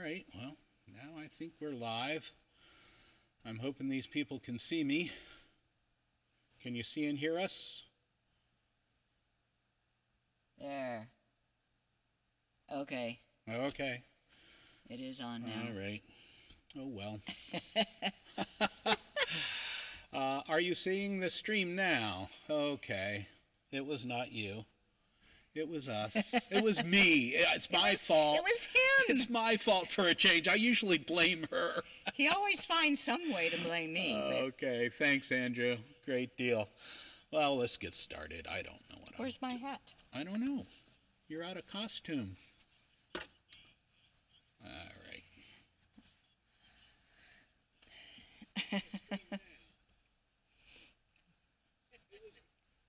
right, well, now I think we're live. I'm hoping these people can see me. Can you see and hear us? There. Okay. Okay. It is on now. All right. Oh, well. Are you seeing the stream now? Okay. It was not you. It was us. It was me. It's my fault. It was him. It's my fault for a change. I usually blame her. He always finds some way to blame me. Okay. Thanks, Andrew. Great deal. Well, let's get started. I don't know what Where's my hat? I don't know. You're out of costume. All right.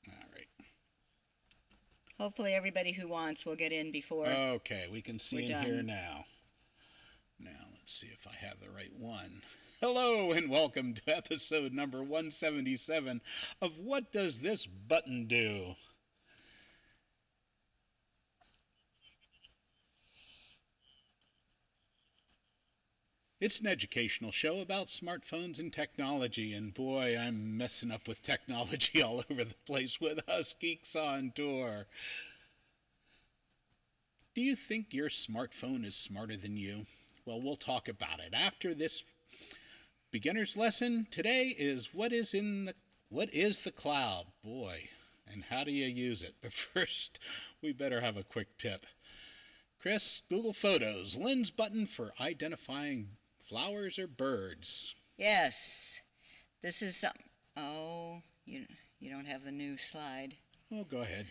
All right. Hopefully everybody who wants will get in before. Okay, we can see and hear done. now. Now, let's see if I have the right one. Hello, and welcome to episode number 177 of What Does This Button Do? It's an educational show about smartphones and technology, and boy, I'm messing up with technology all over the place with us Geeks on Tour. Do you think your smartphone is smarter than you? Well, we'll talk about it after this beginner's lesson. Today is what is the cloud? Boy, and how do you use it? But first, we better have a quick tip. Chris, Google Photos, lens button for identifying flowers or birds. Yes. This is something. Oh, you don't have the new slide. Oh, go ahead.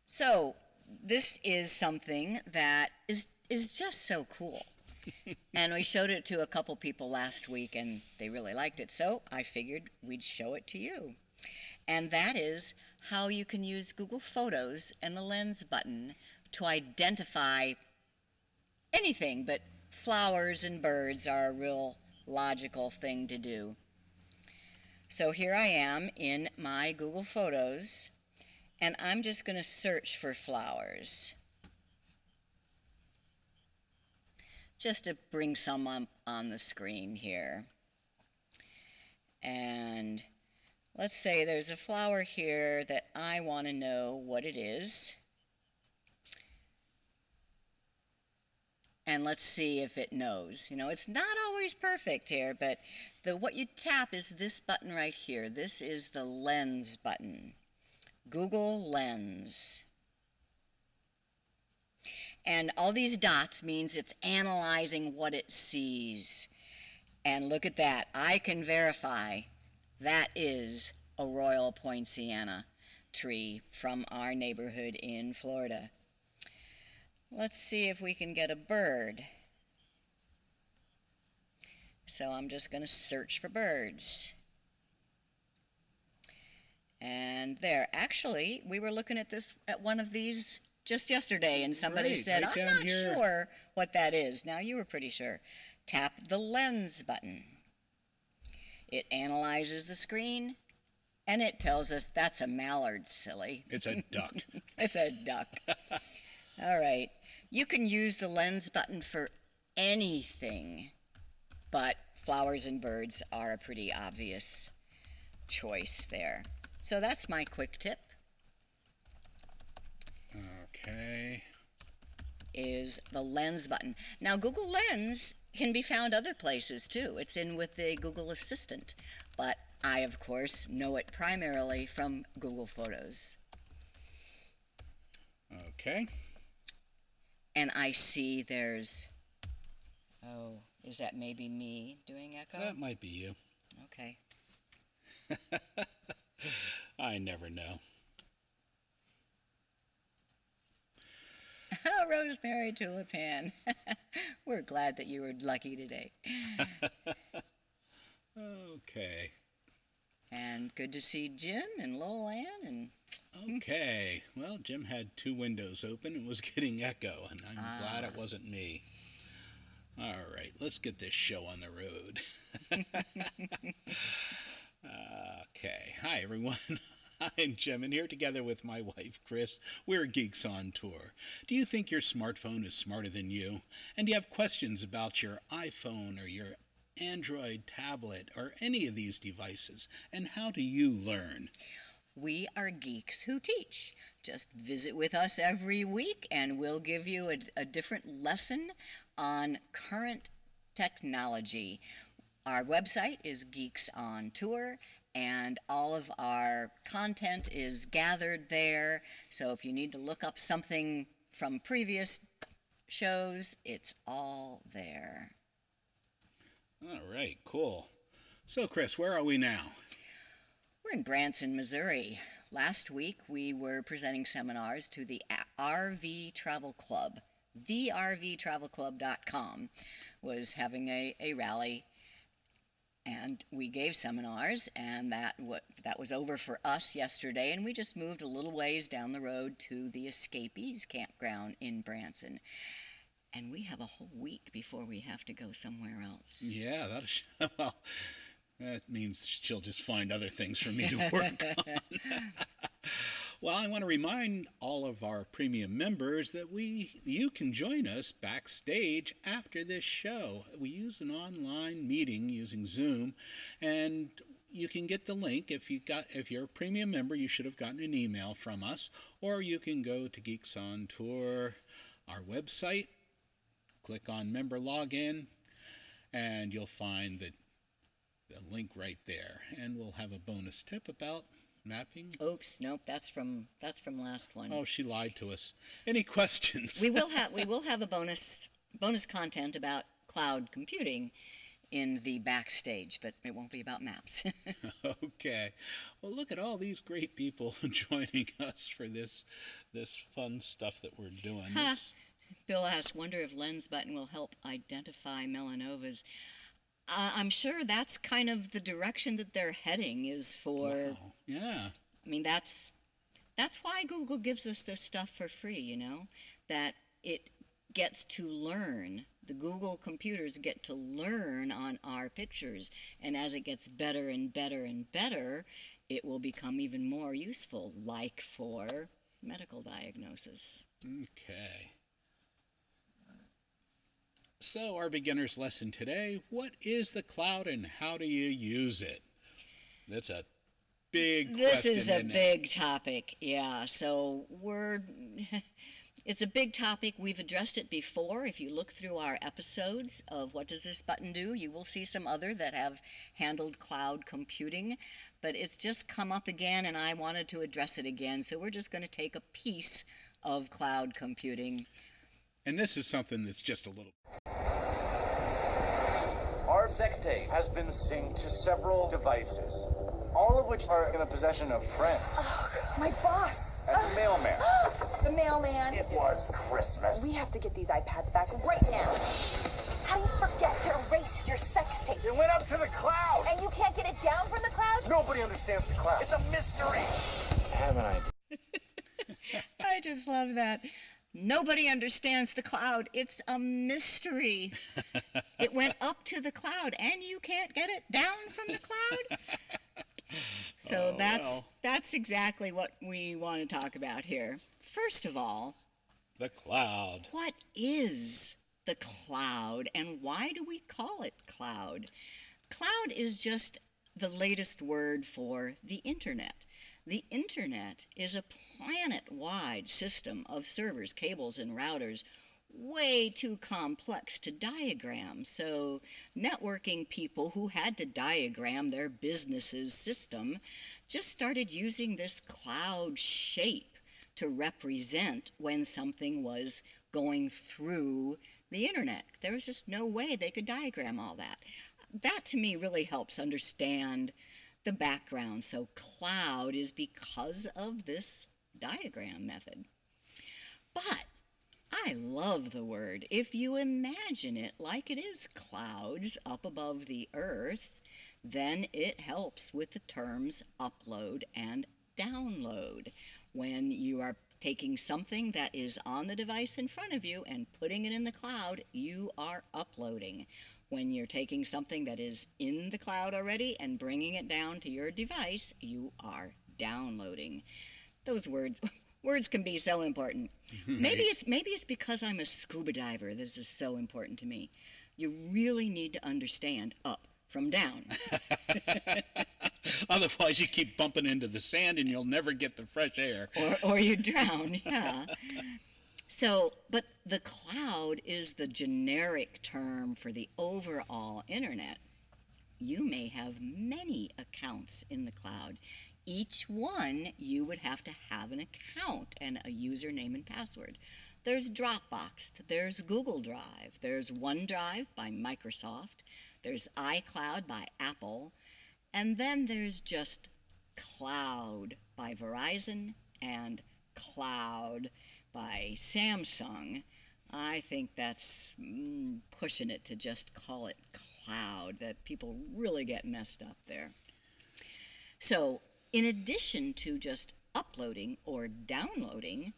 So, this is something that is just so cool. And we showed it to a couple people last week, and they really liked it. So I figured we'd show it to you. And that is how you can use Google Photos and the lens button to identify anything, but flowers and birds are a real logical thing to do. So here I am in my Google Photos, and I'm just going to search for flowers, just to bring some on the screen here. And let's say there's a flower here that I want to know what it is. And let's see if it knows. It's not always perfect here, but what you tap is this button right here. This is the lens button. Google Lens. And all these dots means it's analyzing what it sees. And look at that. I can verify that is a royal poinciana tree from our neighborhood in Florida. Let's see if we can get a bird. So I'm just going to search for birds. And there. Actually, we were looking at one of these just yesterday, and somebody said, I'm not sure what that is. Now, you were pretty sure. Tap the lens button. It analyzes the screen, and it tells us that's a mallard, silly. It's a duck. It's a duck. All right. You can use the lens button for anything, but flowers and birds are a pretty obvious choice there. So that's my quick tip. Okay. Is the lens button. Now, Google Lens can be found other places too. It's in with the Google Assistant, but I, of course, know it primarily from Google Photos. Okay. And I see there's, oh, is that maybe me doing echo? That might be you. Okay. I never know. Oh, Rosemary Tulipan. We're glad that you were lucky today. Okay. And good to see Jim and Lowell Ann and... Okay. Well, Jim had two windows open and was getting echo, and I'm glad it wasn't me. All right, let's get this show on the road. Okay. Hi, everyone. I'm Jim, and here together with my wife, Chris, we're Geeks on Tour. Do you think your smartphone is smarter than you? And do you have questions about your iPhone or your Android tablet or any of these devices? And how do you learn? We are geeks who teach. Just visit with us every week and we'll give you a different lesson on current technology. Our website is Geeks on Tour, and all of our content is gathered there. So if you need to look up something from previous shows, it's all there. All right, cool. So, Chris, where are we now? We're in Branson, Missouri. Last week we were presenting seminars to the RV Travel Club. TheRVTravelClub.com was having a rally, and we gave seminars, and that was over for us yesterday, and we just moved a little ways down the road to the Escapees Campground in Branson. And we have a whole week before we have to go somewhere else. Yeah, well, that means she'll just find other things for me to work on. Well, I want to remind all of our premium members that you can join us backstage after this show. We use an online meeting using Zoom, and you can get the link if you're a premium member. You should have gotten an email from us, or you can go to Geeks on Tour, our website, click on member login, and you'll find the link right there. And we'll have a bonus tip about mapping. Oops, nope, that's from last one. Oh, she lied to us. Any questions? we will have a bonus content about cloud computing in the backstage, but it won't be about maps. Okay. Well, look at all these great people joining us for this fun stuff that we're doing. Bill asks, wonder if lens button will help identify melanovas. I'm sure that's kind of the direction that they're heading is for. Wow. Yeah. I mean, that's why Google gives us this stuff for free, that it gets to learn. The Google computers get to learn on our pictures, and as it gets better and better and better, it will become even more useful, like for medical diagnosis. Okay. So, our beginner's lesson today, what is the cloud and how do you use it? That's a big question. This is a big topic, yeah. So, it's a big topic. We've addressed it before. If you look through our episodes of What Does This Button Do, you will see some other that have handled cloud computing. But it's just come up again, and I wanted to address it again. So, we're just going to take a piece of cloud computing. And this is something that's just a little... Our sex tape has been synced to several devices, all of which are in the possession of friends. Oh, my boss. And the mailman. The mailman. It was Christmas. We have to get these iPads back right now. How do you forget to erase your sex tape? It went up to the cloud. And you can't get it down from the cloud? Nobody understands the cloud. It's a mystery. I have an idea. I just love that. Nobody understands the cloud. It's a mystery. It went up to the cloud, and you can't get it down from the cloud. So that's exactly what we want to talk about here. First of all, the cloud. What is the cloud, and why do we call it cloud? Cloud is just the latest word for the internet. The internet is a planet-wide system of servers, cables, and routers, way too complex to diagram. So networking people who had to diagram their business's system just started using this cloud shape to represent when something was going through the internet. There was just no way they could diagram all that. That to me really helps understand the background. So cloud is because of this diagram method. But I love the word. If you imagine it like it is clouds up above the earth, then it helps with the terms upload and download. When you are taking something that is on the device in front of you and putting it in the cloud, you are uploading. When you're taking something that is in the cloud already and bringing it down to your device, you are downloading. Those words can be so important. Maybe it's because I'm a scuba diver this is so important to me. You really need to understand up from down. Otherwise, you keep bumping into the sand and you'll never get the fresh air. Or you drown, yeah. So, but the cloud is the generic term for the overall internet. You may have many accounts in the cloud. Each one you would have to have an account and a username and password. There's Dropbox, there's Google Drive, there's OneDrive by Microsoft, there's iCloud by Apple, and then there's just Cloud by Verizon and Cloud by Samsung. I think that's pushing it to just call it cloud, that people really get messed up there. So, in addition to just uploading or downloading,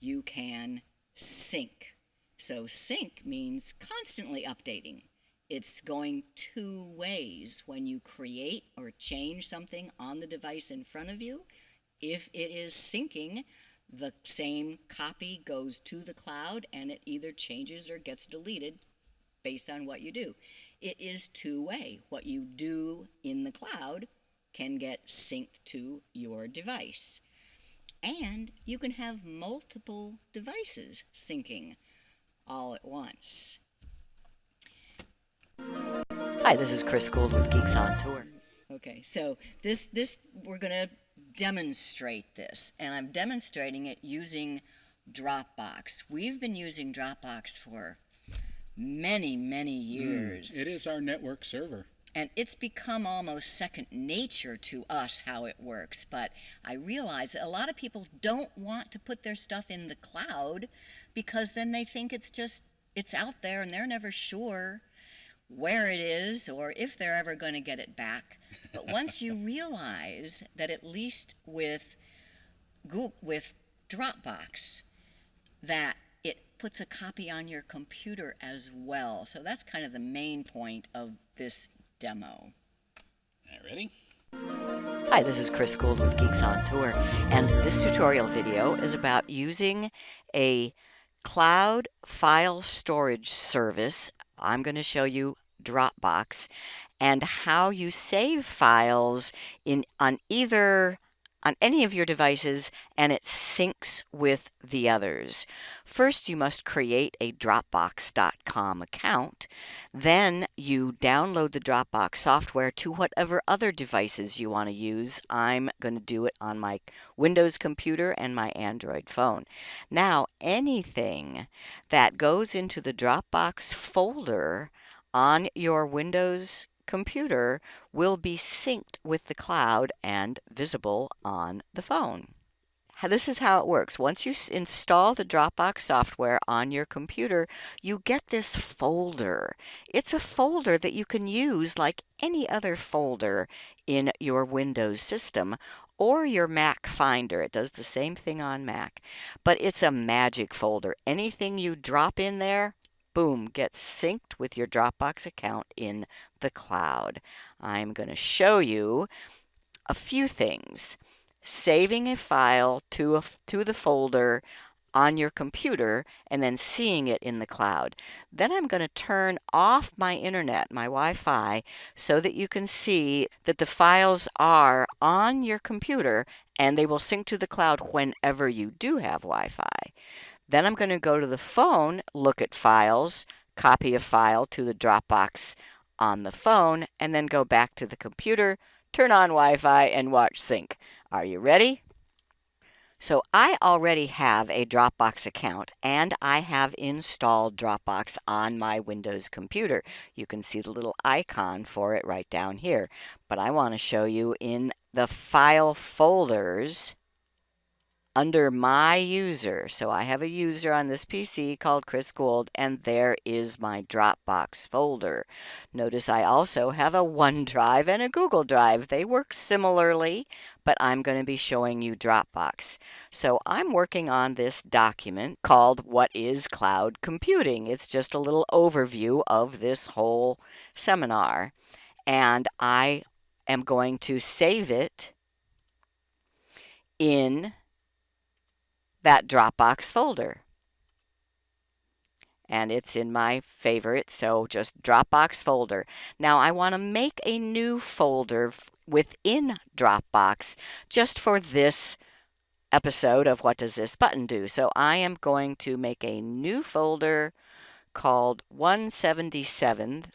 you can sync. So, sync means constantly updating. It's going two ways. When you create or change something on the device in front of you, if it is syncing, the same copy goes to the cloud and it either changes or gets deleted based on what you do. It is two-way. What you do in the cloud can get synced to your device. And you can have multiple devices syncing all at once. Hi, this is Chris Gould with Geeks on Tour. Okay, so this we're going to demonstrate this, and I'm demonstrating it using Dropbox. We've been using Dropbox for many, many years. It is our network server. And it's become almost second nature to us how it works. But I realize that a lot of people don't want to put their stuff in the cloud because then they think it's out there and they're never sure where it is or if they're ever going to get it back. But once you realize that at least with Dropbox, that it puts a copy on your computer as well. So that's kind of the main point of this demo. All right, ready? Hi, this is Chris Gould with Geeks on Tour, and this tutorial video is about using a cloud file storage service. I'm going to show you Dropbox and how you save files on any of your devices, and it syncs with the others. First, you must create a Dropbox.com account. Then you download the Dropbox software to whatever other devices you want to use. I'm going to do it on my Windows computer and my Android phone. Now, anything that goes into the Dropbox folder on your Windows computer will be synced with the cloud and visible on the phone. This is how it works. Once you install the Dropbox software on your computer, you get this folder. It's a folder that you can use like any other folder in your Windows system or your Mac Finder. It does the same thing on Mac, but it's a magic folder. Anything you drop in there, boom, gets synced with your Dropbox account in the cloud. I'm going to show you a few things. Saving a file to the folder on your computer and then seeing it in the cloud. Then I'm going to turn off my internet, my Wi-Fi, so that you can see that the files are on your computer and they will sync to the cloud whenever you do have Wi-Fi. Then I'm going to go to the phone, look at files, copy a file to the Dropbox on the phone, and then go back to the computer, turn on Wi-Fi, and watch sync. Are you ready? So I already have a Dropbox account, and I have installed Dropbox on my Windows computer. You can see the little icon for it right down here. But I want to show you in the file folders under my user. So I have a user on this PC called Chris Gould, and there is my Dropbox folder. Notice I also have a OneDrive and a Google Drive. They work similarly, but I'm going to be showing you Dropbox. So I'm working on this document called What is Cloud Computing? It's just a little overview of this whole seminar. And I am going to save it in that Dropbox folder. And it's in my favorites, so just Dropbox folder. Now I want to make a new folder within Dropbox just for this episode of What Does This Button Do? So I am going to make a new folder called 177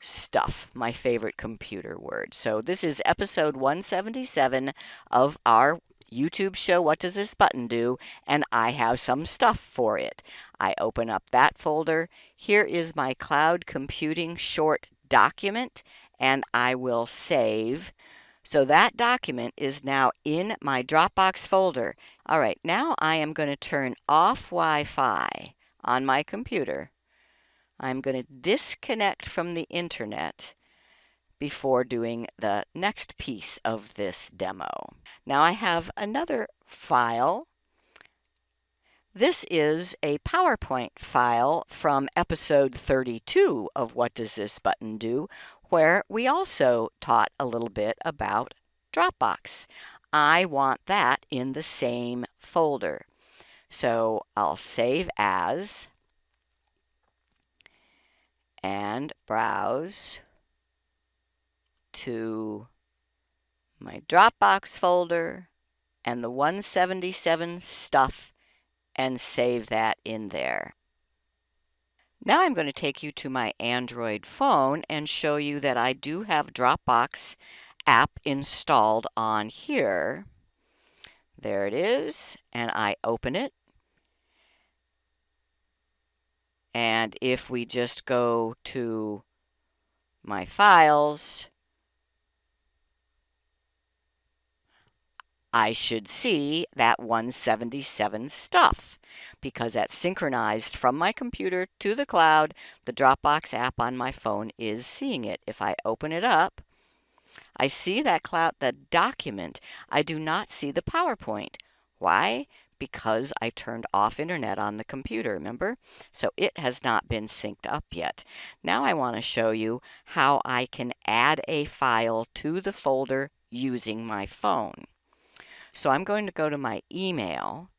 Stuff, my favorite computer word. So this is episode 177 of our YouTube show, What Does This Button Do? And I have some stuff for it. I open up that folder. Here is my cloud computing short document, and I will save. So that document is now in my Dropbox folder. All right, now I am going to turn off Wi-Fi on my computer. I'm going to disconnect from the internet before doing the next piece of this demo. Now I have another file. This is a PowerPoint file from episode 32 of What Does This Button Do?, where we also taught a little bit about Dropbox. I want that in the same folder. So I'll save as and browse to my Dropbox folder and the 177 stuff and save that in there. Now I'm going to take you to my Android phone and show you that I do have Dropbox app installed on here. There it is, and I open it. And if we just go to my files, I should see that 177 stuff because that's synchronized from my computer to the cloud. The Dropbox app on my phone is seeing it. If I open it up, I see that document. I do not see the PowerPoint. Why? Because I turned off internet on the computer, remember? So it has not been synced up yet. Now I want to show you how I can add a file to the folder using my phone. So I'm going to go to my email,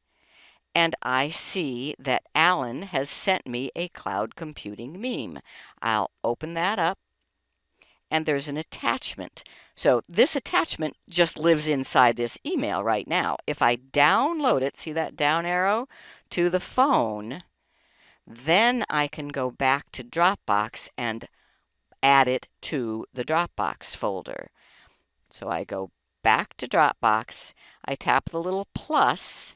and I see that Alan has sent me a cloud computing meme. I'll open that up, and there's an attachment. So this attachment just lives inside this email right now. If I download it, see that down arrow, to the phone, then I can go back to Dropbox and add it to the Dropbox folder. So I go back to Dropbox, I tap the little plus,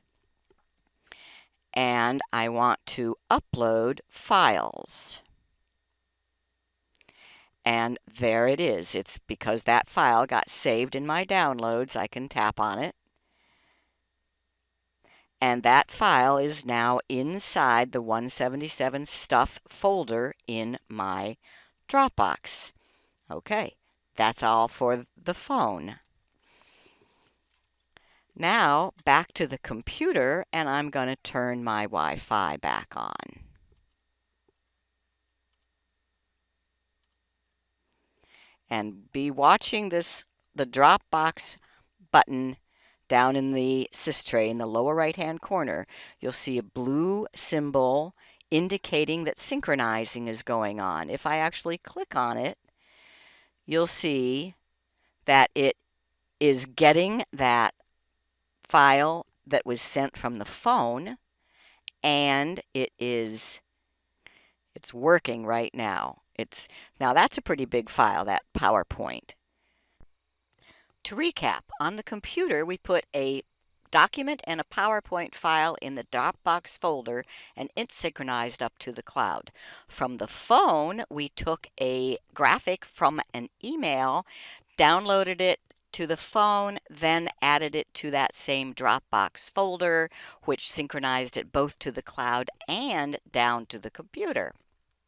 and I want to upload files. And there it is. It's because that file got saved in my downloads. I can tap on it. And that file is now inside the 177 stuff folder in my Dropbox. Okay, that's all for the phone. Now back to the computer, and I'm going to turn my Wi-Fi back on. And be watching the Dropbox button down in the sys tray in the lower right hand corner. You'll see a blue symbol indicating that synchronizing is going on. If I actually click on it, you'll see that it is getting that file that was sent from the phone, and it's working right now. Now that's a pretty big file, that PowerPoint. To recap, on the computer we put a document and a PowerPoint file in the Dropbox folder, and it's synchronized up to the cloud. From the phone, we took a graphic from an email, downloaded it to the phone, then added it to that same Dropbox folder, which synchronized it both to the cloud and down to the computer.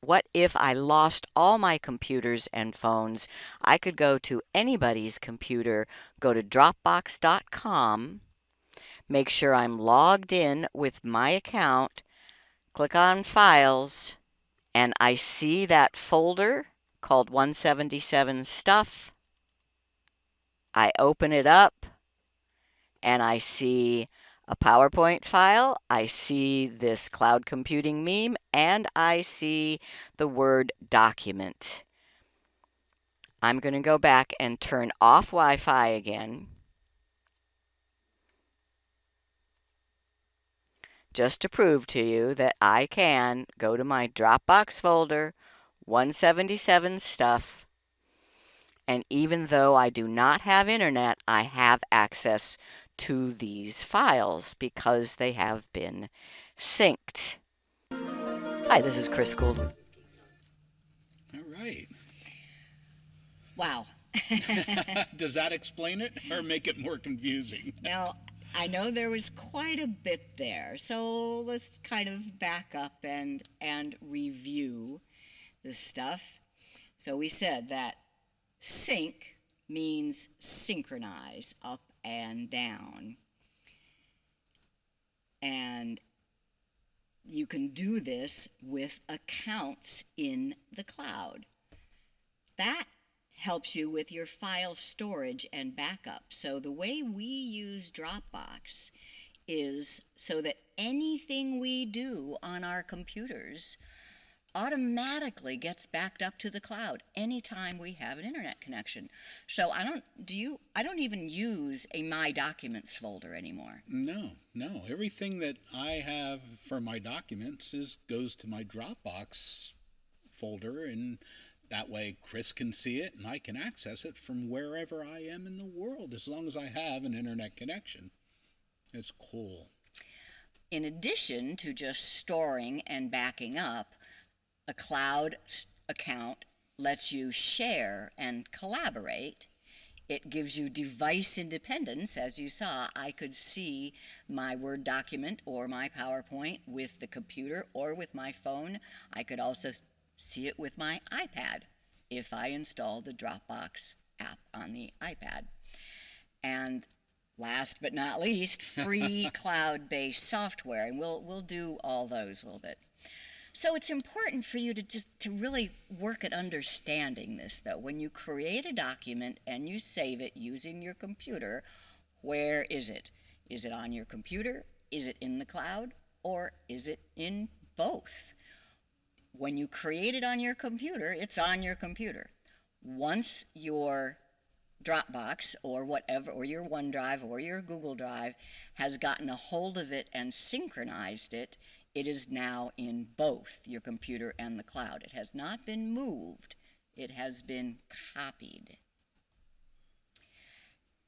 What if I lost all my computers and phones? I could go to anybody's computer, go to Dropbox.com, make sure I'm logged in with my account, click on Files, and I see that folder called 177 Stuff. I open it up, and I see a PowerPoint file, I see this cloud computing meme, and I see the word document. I'm going to go back and turn off Wi-Fi again, just to prove to you that I can go to my Dropbox folder, 177 stuff, and even though I do not have internet, I have access to these files because they have been synced. Hi, this is Chris Gould. All right. Wow. Does that explain it or make it more confusing? Now, I know there was quite a bit there, so let's kind of back up and review the stuff. So we said that sync means synchronize, up and down. And you can do this with accounts in the cloud. That helps you with your file storage and backup. So the way we use Dropbox is so that anything we do on our computers automatically gets backed up to the cloud anytime we have an internet connection. So I don't even use a My Documents folder anymore. No. Everything that I have for my documents goes to my Dropbox folder, and that way Chris can see it and I can access it from wherever I am in the world as long as I have an internet connection. It's cool. In addition to just storing and backing up, a cloud account lets you share and collaborate. It gives you device independence. As you saw, I could see my Word document or my PowerPoint with the computer or with my phone. I could also see it with my iPad if I installed the Dropbox app on the iPad. And last but not least, free cloud-based software, and we'll do all those a little bit. So it's important for you to really work at understanding this, though. When you create a document and you save it using your computer, where is it? Is it on your computer? Is it in the cloud? Or is it in both? When you create it on your computer, it's on your computer. Once your Dropbox or whatever, or your OneDrive or your Google Drive has gotten a hold of it and synchronized it, it is now in both your computer and the cloud. It has not been moved. It has been copied.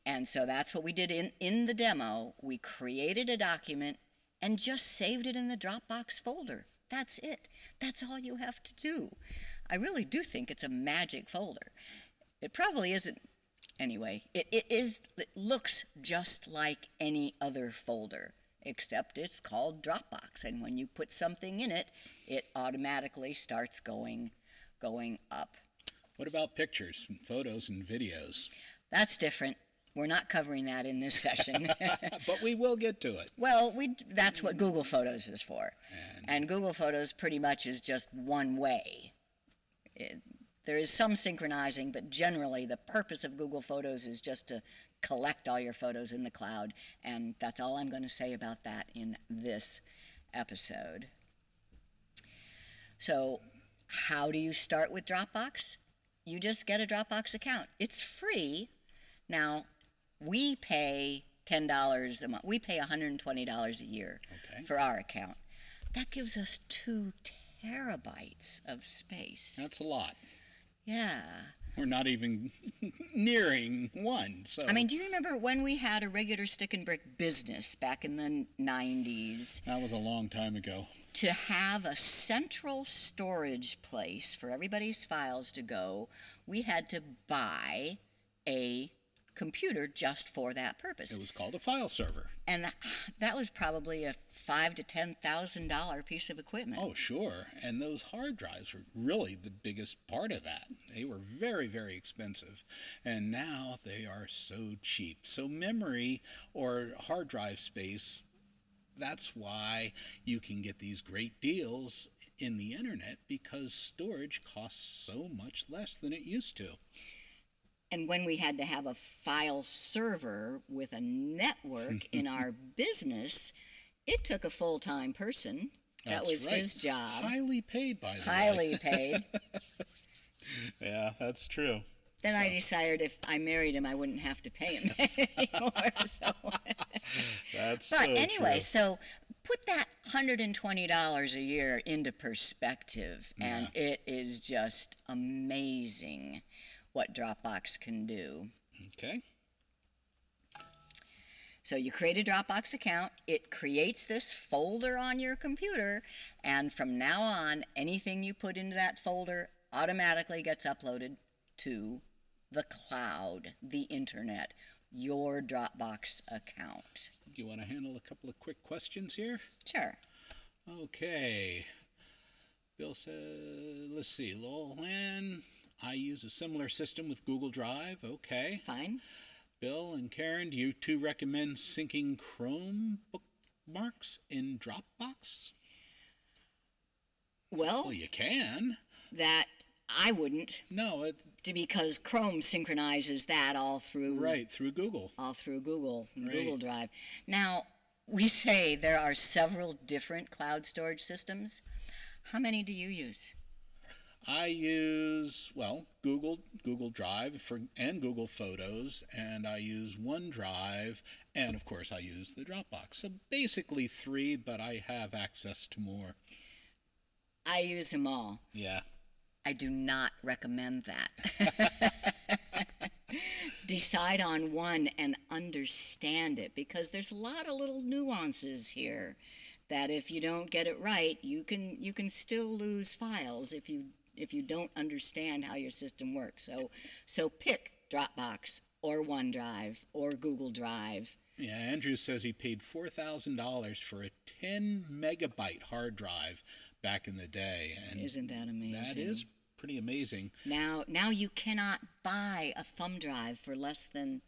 And so that's what we did in the demo. We created a document and just saved it in the Dropbox folder. That's it. That's all you have to do. I really do think it's a magic folder. It probably isn't. Anyway, it looks just like any other folder, except it's called Dropbox, and when you put something in it, it automatically starts going up. What about pictures and photos and videos? That's different. We're not covering that in this session. But we will get to it. Well, that's what Google Photos is for. And Google Photos pretty much is just one way. There is some synchronizing, but generally the purpose of Google Photos is just to collect all your photos in the cloud, and that's all I'm going to say about that in this episode. So, how do you start with Dropbox? You just get a Dropbox account. It's free. Now, we pay $10 a month. We pay $120 a year for our account. That gives us 2 terabytes of space. That's a lot. Yeah. We're not even nearing one. So I mean, do you remember when we had a regular stick and brick business back in the 90s? that was a long time ago. To have a central storage place for everybody's files to go, we had to buy a computer just for that purpose. It was called a file server. And that was probably a $5,000 to $10,000 piece of equipment. Oh, sure. And those hard drives were really the biggest part of that. They were very, very expensive. And now they are so cheap. So memory or hard drive space, that's why you can get these great deals in the internet, because storage costs so much less than it used to. And when we had to have a file server with a network in our business, it took a full-time person. That That's was right. his job. Highly paid, by the way. Highly paid. Yeah, that's true. Then I decided if I married him, I wouldn't have to pay him anymore. So. That's But so anyway, true. so put that $120 a year into perspective, and it is just amazing what Dropbox can do. Okay. So you create a Dropbox account, it creates this folder on your computer, and from now on, anything you put into that folder automatically gets uploaded to the cloud, the internet, your Dropbox account. Do you want to handle a couple of quick questions here? Sure. Okay. Bill says, let's see, Lowell Land, I use a similar system with Google Drive. Okay. Fine. Bill and Karen, do you two recommend syncing Chrome bookmarks in Dropbox? Well, You can. that I wouldn't, No, because Chrome synchronizes that all through right, through Google. Google Right. Google Drive. Now, we say there are several different cloud storage systems. How many do you use? I use, Google Drive and Google Photos, and I use OneDrive, and of course I use the Dropbox. So basically 3, but I have access to more. I use them all. Yeah. I do not recommend that. Decide on one and understand it, because there's a lot of little nuances here that if you don't get it right, you can still lose files if you don't understand how your system works. So pick Dropbox or OneDrive or Google Drive. Yeah, Andrew says he paid $4,000 for a 10 megabyte hard drive back in the day. And Isn't that amazing? that is pretty amazing. Now you cannot buy a thumb drive for less than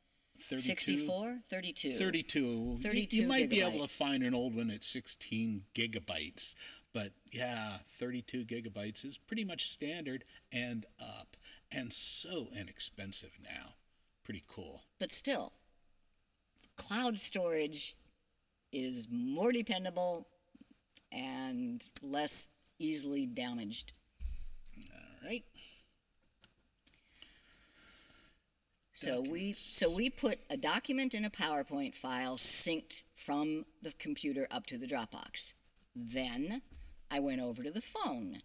64? 32. 32. 32 you might be able gigabytes. to find an old one at 16 gigabytes. But yeah, 32 gigabytes is pretty much standard and up. And so inexpensive now. Pretty cool. But still, cloud storage is more dependable and less easily damaged. All right. So we put a document in a PowerPoint file synced from the computer up to the Dropbox. Then I went over to the phone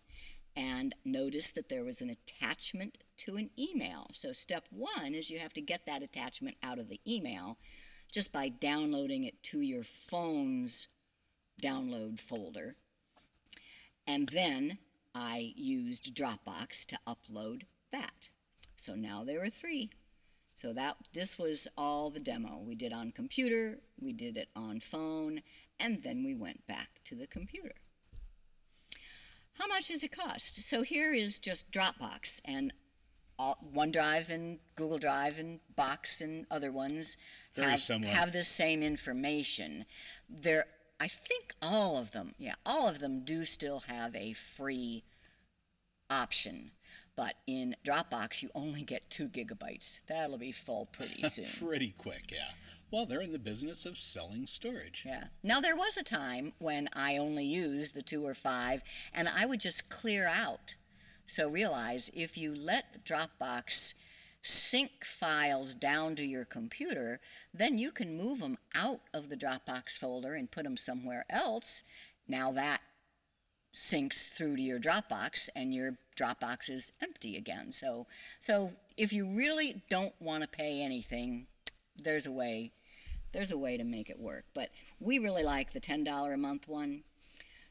and noticed that there was an attachment to an email. So step 1 is you have to get that attachment out of the email just by downloading it to your phone's download folder. And then I used Dropbox to upload that. So now there are 3. So this was all the demo. We did on computer, we did it on phone, and then we went back to the computer. How much does it cost? So here is just Dropbox, and OneDrive and Google Drive and Box and other ones have the same information. I think all of them do still have a free option. But in Dropbox, you only get 2 gigabytes. That'll be full pretty soon. Pretty quick, yeah. Well, they're in the business of selling storage. Yeah. Now, there was a time when I only used the 2 or 5, and I would just clear out. So realize, if you let Dropbox sync files down to your computer, then you can move them out of the Dropbox folder and put them somewhere else. Now that syncs through to your Dropbox, and your Dropbox is empty again. So if you really don't want to pay anything, there's a way to make it work. But we really like the $10 a month one.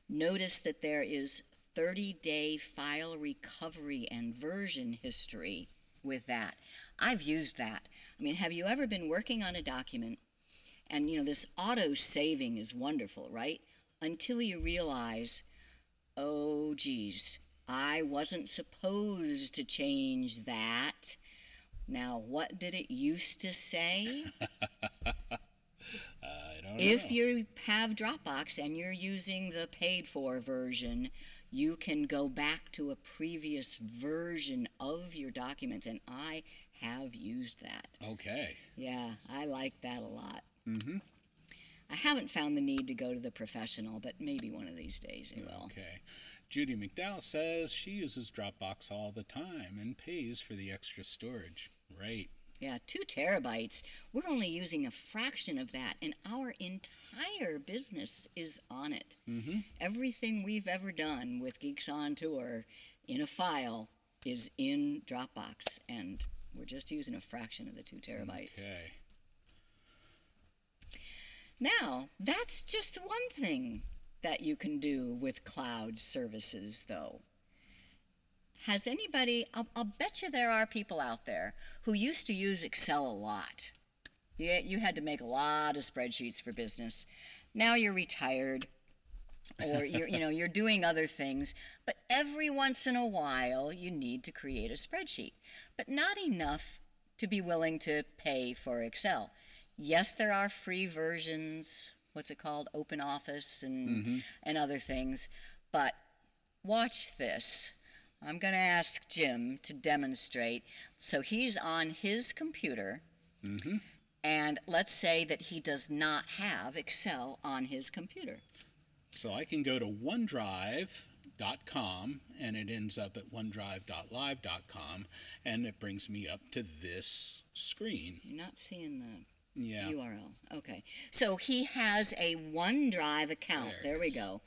Notice that there is 30-day file recovery and version history with that. I've used that. I mean, have you ever been working on a document, and this auto saving is wonderful, right? Until you realize, oh geez, I wasn't supposed to change that. Now, what did it used to say? I don't know. If you have Dropbox and you're using the paid-for version, you can go back to a previous version of your documents. And I have used that. Okay. Yeah, I like that a lot. Mm-hmm. I haven't found the need to go to the professional, but maybe one of these days I will. Okay. Judy McDowell says she uses Dropbox all the time and pays for the extra storage. Right. Yeah, 2 terabytes. We're only using a fraction of that, and our entire business is on it. Mm-hmm. Everything we've ever done with Geeks on Tour in a file is in Dropbox, and we're just using a fraction of the 2 terabytes. Okay. Now, that's just one thing that you can do with cloud services, though. Has anybody, I'll bet you there are people out there who used to use Excel a lot. You had to make a lot of spreadsheets for business. Now you're retired, or you're doing other things, but every once in a while you need to create a spreadsheet, but not enough to be willing to pay for Excel. Yes, there are free versions, what's it called, Open Office and other things, but watch this. I'm going to ask Jim to demonstrate. So he's on his computer, and let's say that he does not have Excel on his computer. So I can go to OneDrive.com, and it ends up at OneDrive.live.com, and it brings me up to this screen. You're not seeing the Yeah. URL. Okay. So he has a OneDrive account. There we go.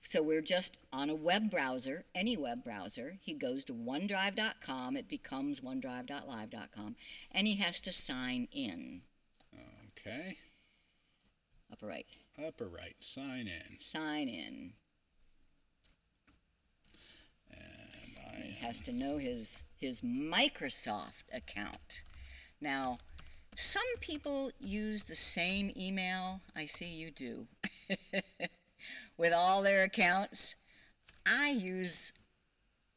So we're just on a web browser, any web browser. He goes to OneDrive.com. It becomes OneDrive.live.com. And he has to sign in. Okay. Upper right. Upper right. Sign in. Sign in. And He has to know his Microsoft account. Now, some people use the same email. I see you do. With all their accounts. I use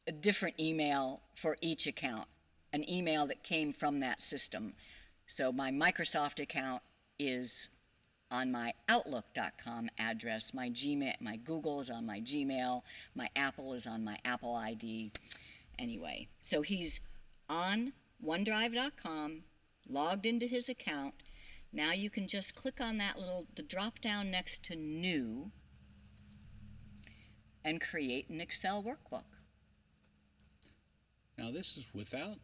a different email for each account, an email that came from that system. So my Microsoft account is on my Outlook.com address. My Google is on my Gmail. My Apple is on my Apple ID. Anyway, so he's on OneDrive.com, logged into his account. Now you can just click on the drop down next to New and create an Excel workbook. now this is without,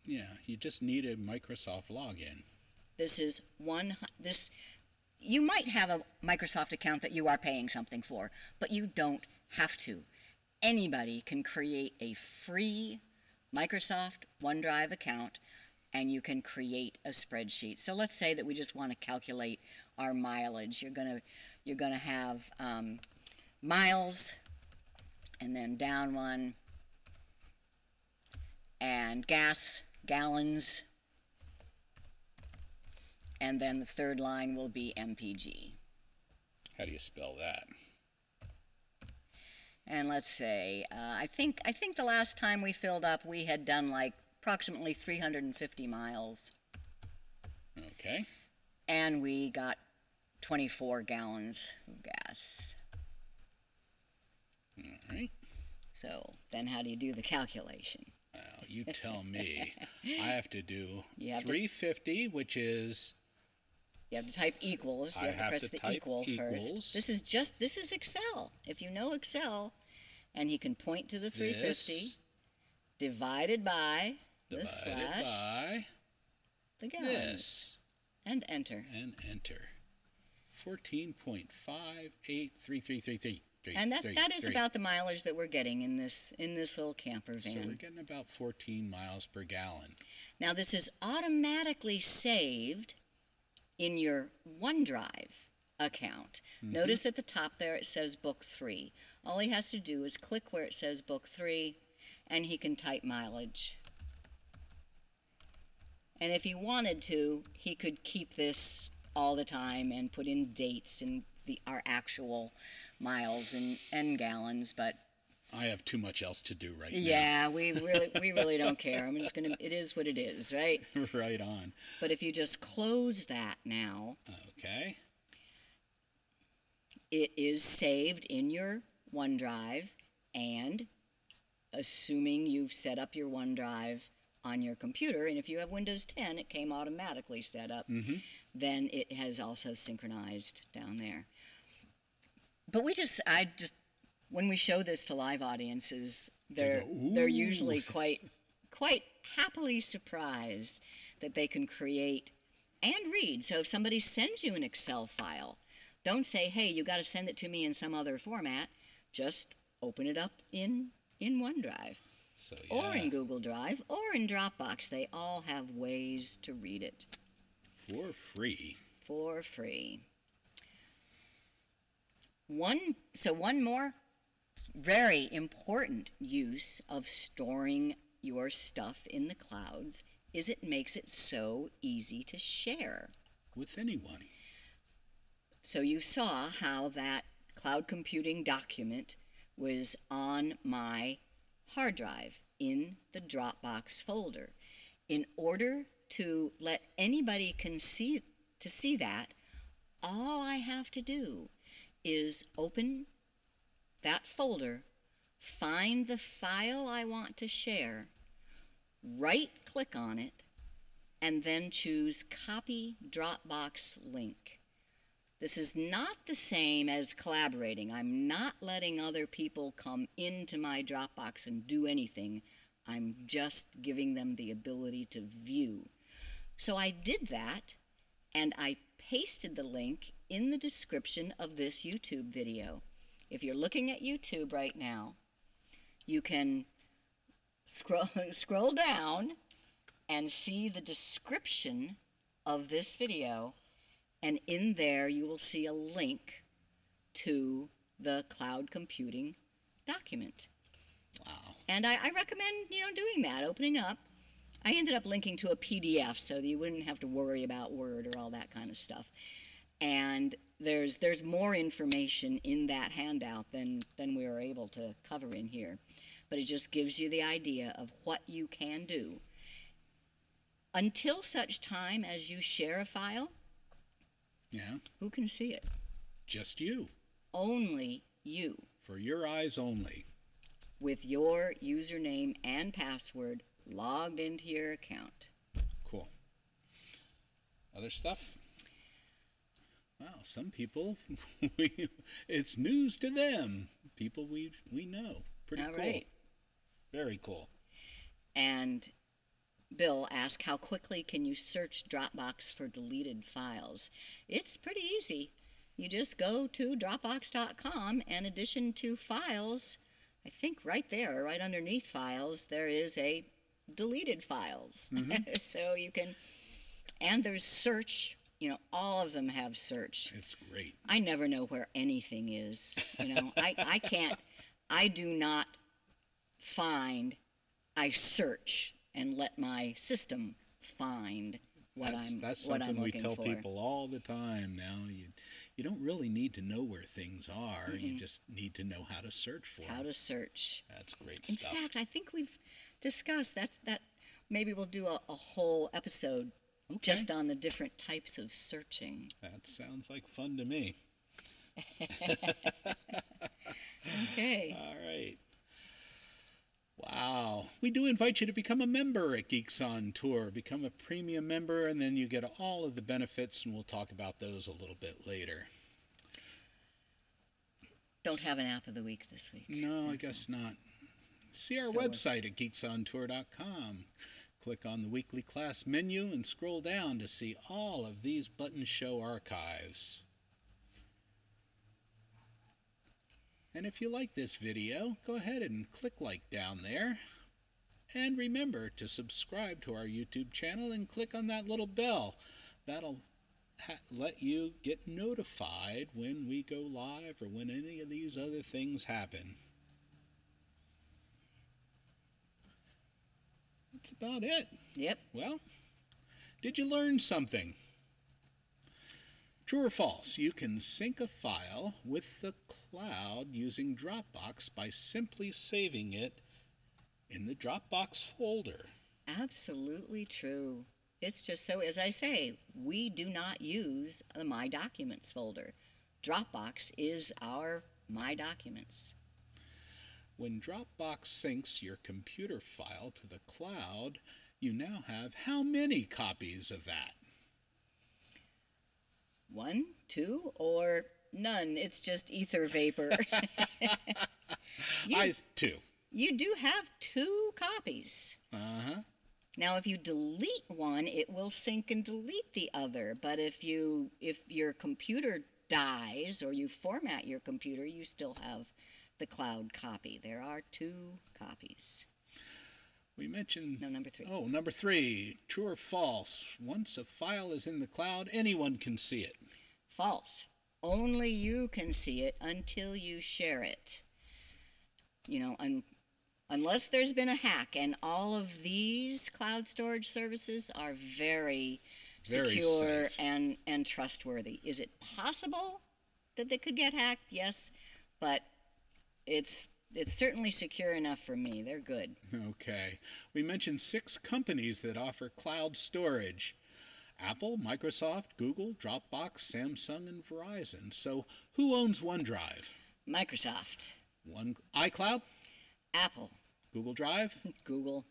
you just need a Microsoft login. You might have a Microsoft account that you are paying something for, but you don't have to. Anybody can create a free Microsoft OneDrive account, and you can create a spreadsheet. So let's say that we just want to calculate our mileage. You're gonna have miles, and then down one, and gas, gallons, and then the third line will be MPG. How do you spell that? And let's say, I think the last time we filled up, we had done like approximately 350 miles. Okay. And we got 24 gallons of gas. All right. So then how do you do the calculation? Well, you tell me. I have to do You have to- 350, which is, You have to type equals. You I have to have press to the type equal equals. first. This is Excel. If you know Excel, and he can point to the 350, this divided by the divided slash, by the gallons, this, and enter. and enter. 14.583333. And that is about the mileage that we're getting in this little camper van. So we're getting about 14 miles per gallon. Now this is automatically saved in your OneDrive account. Notice at the top there it says Book 3. All he has to do is click where it says Book 3, and he can type mileage. And if he wanted to, he could keep this all the time and put in dates and our actual miles and gallons, but I have too much else to do right yeah, we really don't care. It is what it is, right? now. Right on. But if you just close that now, Okay. it is saved in your OneDrive, and assuming you've set up your OneDrive on your computer, and if you have Windows 10, it came automatically set up. Mm-hmm. Then it has also synchronized down there. But when we show this to live audiences, they're Ooh. usually quite happily surprised that they can create and read. So if somebody sends you an Excel file, don't say, hey, you got to send it to me in some other format. Just open it up in OneDrive, So, or in Google Drive, or in Dropbox. They all have ways to read it. For free. For free. One more very important use of storing your stuff in the clouds is it makes it so easy to share. With anyone. So you saw how that cloud computing document was on my hard drive in the Dropbox folder. In order to let anybody see that, all I have to do is open that folder, find the file I want to share, right-click on it, and then choose Copy Dropbox Link. This is not the same as collaborating. I'm not letting other people come into my Dropbox and do anything. I'm just giving them the ability to view. So I did that, and I pasted the link in the description of this YouTube video. If you're looking at YouTube right now, you can scroll down and see the description of this video, and in there you will see a link to the cloud computing document. Wow. And I recommend, doing that, opening up. I ended up linking to a PDF so that you wouldn't have to worry about Word or all that kind of stuff. And there's more information in that handout than we were able to cover in here. But it just gives you the idea of what you can do. Until such time as you share a file, Yeah. who can see it? Just you. Only you. For your eyes only. With your username and password logged into your account. Cool. Other stuff? Wow, some people, it's news to them. People we know. Pretty All cool. right. Very cool. And Bill asked, how quickly can you search Dropbox for deleted files? It's pretty easy. You just go to Dropbox.com, and in addition to files, I think right there, right underneath files, there is a deleted files. Mm-hmm. So you can, and there's search. All of them have search. It's great. I never know where anything is. I can't, I do not find, I search and let my system find what I'm something we looking tell for. people all the time now. You don't really need to know where things are. Mm-mm. You just need to know how to search for them. How to search. That's great In stuff. fact, I think we've discussed that maybe we'll do a whole episode Okay. just on the different types of searching. That sounds like fun to me. Okay. All right. Wow. We do invite you to become a member at Geeks on Tour. Become a premium member, and then you get all of the benefits, and we'll talk about those a little bit later. Don't have an app of the week this week. No, I That's guess not. See our So, website at geeksontour.com. Click on the weekly class menu and scroll down to see all of these button show archives. And if you like this video, go ahead and click like down there. And remember to subscribe to our YouTube channel and click on that little bell. That'll let you get notified when we go live or when any of these other things happen. That's about it. Yep. Well, did you learn something? True or false, you can sync a file with the cloud using Dropbox by simply saving it in the Dropbox folder. Absolutely true. It's just so, as I say, we do not use the My Documents folder. Dropbox is our My Documents. When Dropbox syncs your computer file to the cloud, You now have how many copies of that? 1, 2, or none? It's just ether vapor. you, Two. you do have 2 copies. Uh-huh. Now, if you delete one, it will sync and delete the other. But if your computer dies or you format your computer, you still have the cloud copy. There are 2 copies. We mentioned... No, number 3. Oh, number 3. True or false? Once a file is in the cloud, anyone can see it. False. Only you can see it until you share it. You know, unless there's been a hack, and all of these cloud storage services are very secure safe. and trustworthy. Is it possible that they could get hacked? Yes, but it's certainly secure enough for me. They're good. Okay. We mentioned 6 companies that offer cloud storage. Apple, Microsoft, Google, Dropbox, Samsung, and Verizon. So who owns OneDrive? Microsoft. iCloud? Apple. Google Drive? Google.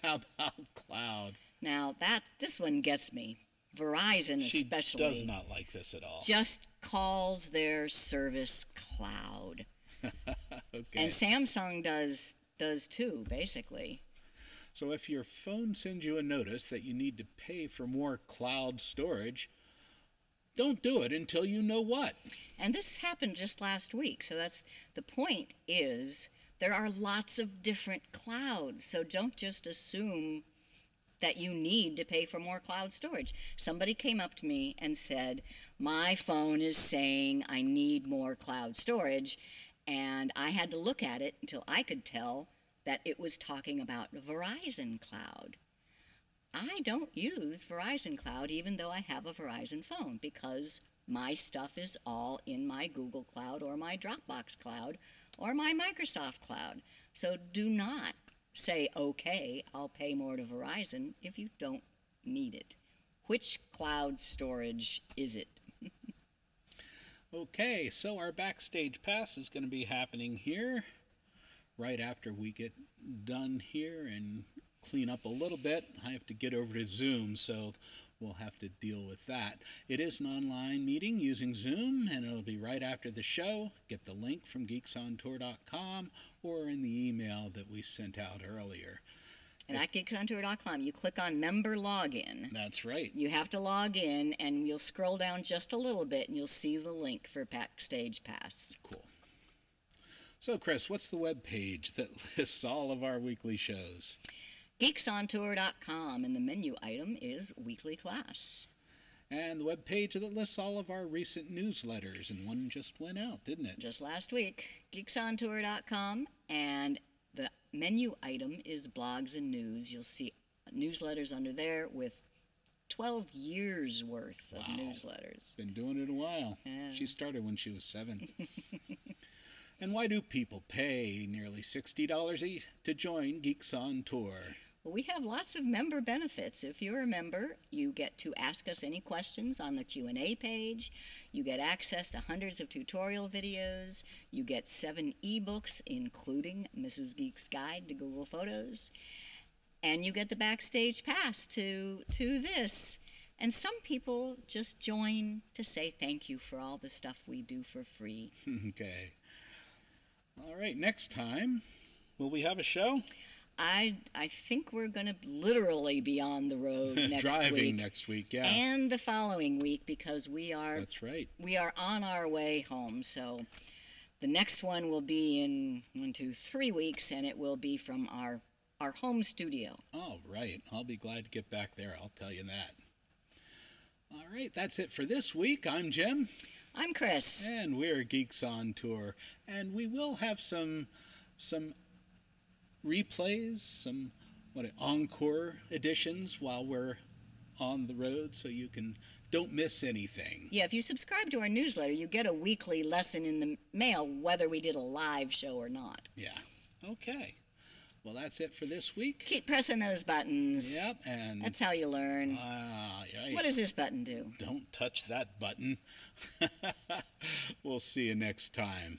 How about cloud? Now, this one gets me. Verizon especially. She does not like this at all. Just calls their service cloud. Okay. And Samsung does too, basically. So if your phone sends you a notice that you need to pay for more cloud storage, don't do it until you know what. And this happened just last week. So that's the point is there are lots of different clouds. So don't just assume that you need to pay for more cloud storage. Somebody came up to me and said, my phone is saying I need more cloud storage. And I had to look at it until I could tell that it was talking about Verizon Cloud. I don't use Verizon Cloud even though I have a Verizon phone because my stuff is all in my Google Cloud or my Dropbox Cloud or my Microsoft Cloud. So do not say, okay, I'll pay more to Verizon if you don't need it. Which cloud storage is it? Okay, so our backstage pass is going to be happening here right after we get done here and clean up a little bit. I have to get over to Zoom, so we'll have to deal with that. It is an online meeting using Zoom, and it'll be right after the show. Get the link from geeksontour.com or in the email that we sent out earlier. And at geeksontour.com, you click on member login. That's right. You have to log in, and you'll scroll down just a little bit, and you'll see the link for Backstage Pass. Cool. So, Chris, what's the web page that lists all of our weekly shows? geeksontour.com, and the menu item is Weekly Class. And the web page that lists all of our recent newsletters, and one just went out, didn't it? Just last week, geeksontour.com, and the menu item is blogs and news. You'll see newsletters under there with 12 years worth of newsletters. Been doing it a while. Yeah. She started when she was 7. And why do people pay nearly $60 to join Geeks on Tour? Well, we have lots of member benefits. If you're a member, you get to ask us any questions on the Q&A page. You get access to hundreds of tutorial videos. You get 7 ebooks, including Mrs. Geek's Guide to Google Photos. And you get the backstage pass to this. And some people just join to say thank you for all the stuff we do for free. Okay. All right, next time, will we have a show? I think we're going to literally be on the road next Driving week. next week, yeah. And the following week because we are... That's right. We are on our way home. So the next one will be in 3 weeks, and it will be from our home studio. Oh, right. I'll be glad to get back there. I'll tell you that. All right, that's it for this week. I'm Jim. I'm Chris. And we're Geeks on Tour. And we will have some replays, some encore editions while we're on the road, so you don't miss anything. Yeah, if you subscribe to our newsletter, you get a weekly lesson in the mail, whether we did a live show or not. Yeah. Okay. Well, that's it for this week. Keep pressing those buttons. Yep, and... That's how you learn. Right. What does this button do? Don't touch that button. We'll see you next time.